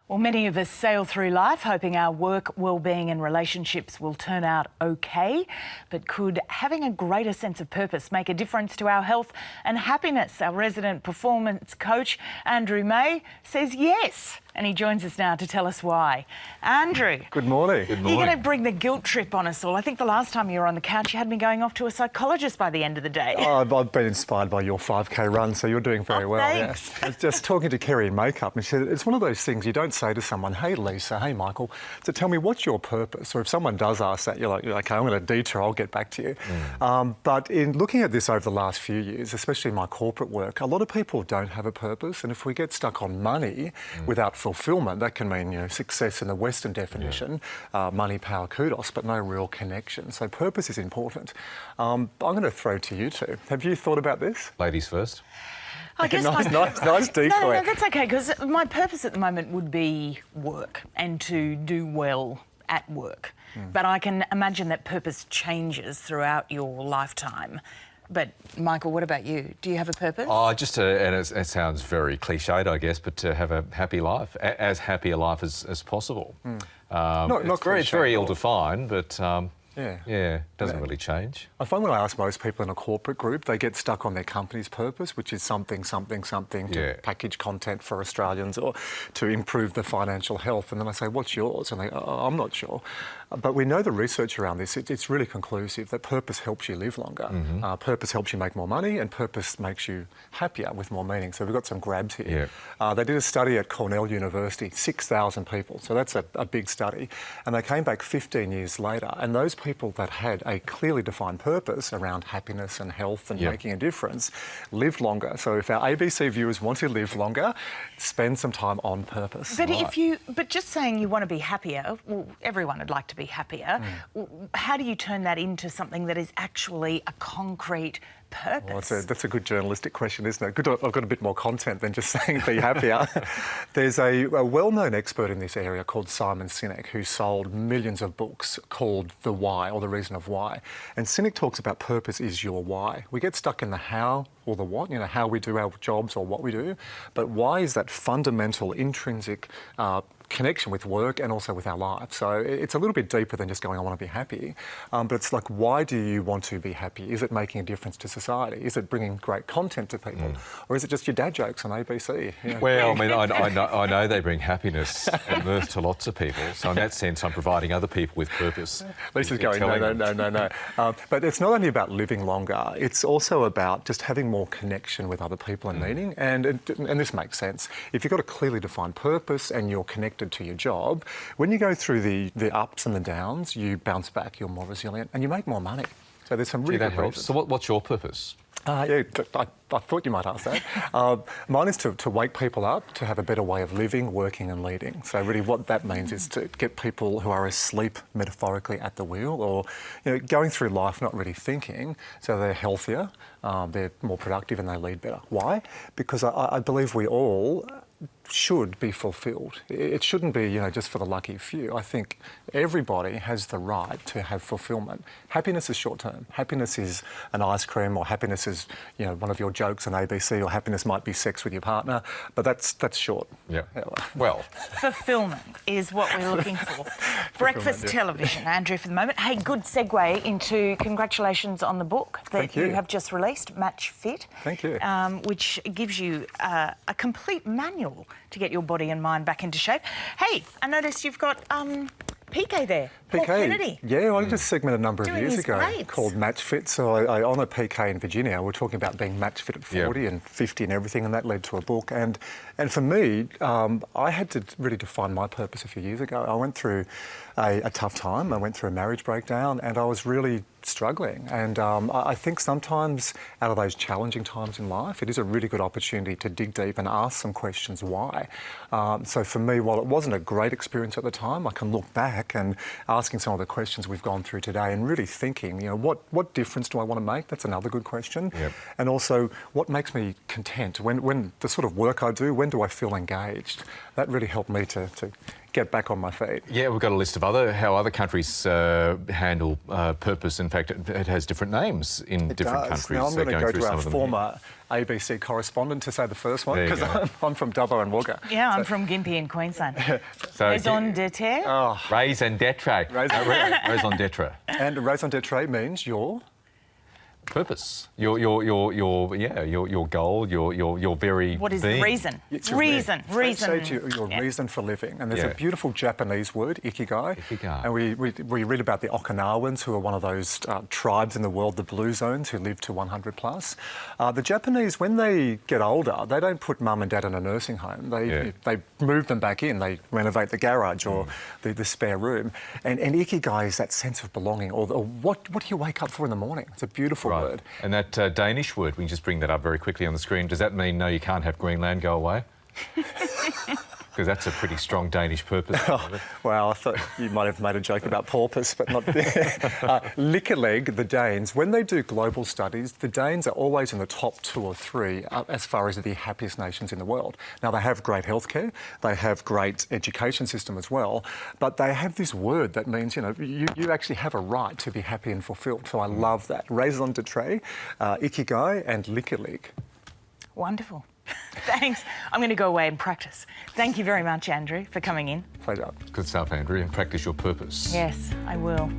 Well, many of us sail through life hoping our work, well-being and relationships will turn out okay. But could having a greater sense of purpose make a difference to our health and happiness? Our resident performance coach, Andrew May, says yes. And he joins us now to tell us why. Andrew. Good morning. You're going to bring the guilt trip on us all. I think the last time you were on the couch, you had me going off to a psychologist by the end of the day. Oh, I've been inspired by your 5K run, so you're doing very well. Thanks. Yeah. I was just talking to Kerry in makeup, and she said it's one of those things you don't say to someone, hey, Lisa, hey, Michael, so tell me, what's your purpose? Or if someone does ask that, you're like okay, I'm going to detour, I'll get back to you. But in looking at this over the last few years, especially in my corporate work, a lot of people don't have a purpose, and if we get stuck on money without fulfilment, that can mean, success in the Western definition, money, power, kudos, but no real connection. So purpose is important. I'm going to throw to you two. Have you thought about this? Ladies first. I guess nice decoy. No, that's okay, because my purpose at the moment would be work and to do well at work. But I can imagine that purpose changes throughout your lifetime. But, Michael, what about you? Do you have a purpose? Oh, and it sounds very cliched, I guess, but to have a happy life, as happy a life as possible. It's very ill-defined, but it doesn't really change. I find when I ask most people in a corporate group, they get stuck on their company's purpose, which is something to package content for Australians or to improve the financial health. And then I say, what's yours? And they go, oh, I'm not sure. But we know the research around this, it's really conclusive that purpose helps you live longer. Purpose helps you make more money, and purpose makes you happier with more meaning. So we've got some grabs here. They did a study at Cornell University, 6,000 people. So that's a big study. And they came back 15 years later, and those people that had a clearly defined purpose around happiness and health and making a difference lived longer. So if our ABC viewers want to live longer, spend some time on purpose. But but just saying you want to be happier, well, everyone would like to be happier. How do you turn that into something that is actually a concrete purpose? Well, that's a good journalistic question, isn't it? Good, I've got a bit more content than just saying be happier. There's a well-known expert in this area called Simon Sinek, who sold millions of books called The Why, or The Reason of Why. And Sinek talks about purpose is your why. We get stuck in the how or the what, how we do our jobs or what we do. But why is that fundamental, intrinsic connection with work and also with our life. So it's a little bit deeper than just going, I want to be happy. But it's like, why do you want to be happy? Is it making a difference to society? Is it bringing great content to people? Or is it just your dad jokes on ABC? Well, I mean, I know they bring happiness and mirth to lots of people. So in that sense, I'm providing other people with purpose. Lisa's going, no. But it's not only about living longer. It's also about just having more connection with other people and meaning. And this makes sense. If you've got a clearly defined purpose and you're connected to your job, when you go through the ups and the downs, you bounce back, you're more resilient, and you make more money. So there's some really good reasons. So what's your purpose? I thought you might ask that. Mine is to wake people up, to have a better way of living, working and leading. So really what that means is to get people who are asleep metaphorically at the wheel, or going through life not really thinking, so they're healthier, they're more productive and they lead better. Why? Because I believe we all should be fulfilled. It shouldn't be, just for the lucky few. I think everybody has the right to have fulfillment. Happiness is short term. Happiness is an ice cream, or happiness is, one of your jokes on ABC, or happiness might be sex with your partner, but that's short. Yeah. Well. Fulfillment is what we're looking for. Breakfast television, Andrew, for the moment. Hey, good segue into congratulations on the book that you have just released, Match Fit. Thank you. Which gives you a complete manual to get your body and mind back into shape. Hey, I noticed you've got PK there. Paul Kennedy. Yeah, I did a segment a number of years ago called Match Fit. So I honour PK in Virginia. We're talking about being match fit at 40 and 50 and everything, and that led to a book. And for me, I had to really define my purpose a few years ago. I went through a tough time. I went through a marriage breakdown, and I was really struggling. And I think sometimes out of those challenging times in life, it is a really good opportunity to dig deep and ask some questions why. So for me, while it wasn't a great experience at the time, I can look back and asking some of the questions we've gone through today and really thinking, what difference do I want to make? That's another good question. And also, what makes me content? When the sort of work I do, when do I feel engaged? That really helped me to get back on my feet. Yeah, we've got a list of how other countries handle purpose. In fact, it has different names in different countries. Now I'm going to go to our former ABC correspondent to say the first one, because I'm from Dubbo and Wagga. Yeah, I'm from Gympie in Queensland. Raison d'etre? Oh. Raison d'etre. Raison d'etre. And raison d'etre means your... purpose, your goal, your very what is being. The reason? It's reason. Your reason for living. And there's a beautiful Japanese word, ikigai. And we read about the Okinawans, who are one of those tribes in the world, the blue zones, who live to 100 plus. The Japanese, when they get older, they don't put mum and dad in a nursing home. They move them back in. They renovate the garage or the spare room. And ikigai is that sense of belonging, or what do you wake up for in the morning? It's a beautiful word. And that Danish word, we can just bring that up very quickly on the screen. Does that mean, no, you can't have Greenland, go away? Because that's a pretty strong Danish purpose. Well, I thought you might have made a joke about porpoise, but not there. Lickelig, the Danes, when they do global studies, the Danes are always in the top 2 or 3 as far as the happiest nations in the world. Now, they have great healthcare, they have great education system as well, but they have this word that means, you know, you actually have a right to be happy and fulfilled. So I love that. Raison d'etre, ikigai and Lickelig. Wonderful. Thanks. I'm going to go away and practice. Thank you very much, Andrew, for coming in. Pleasure. Good stuff, Andrew, and practice your purpose. Yes, I will.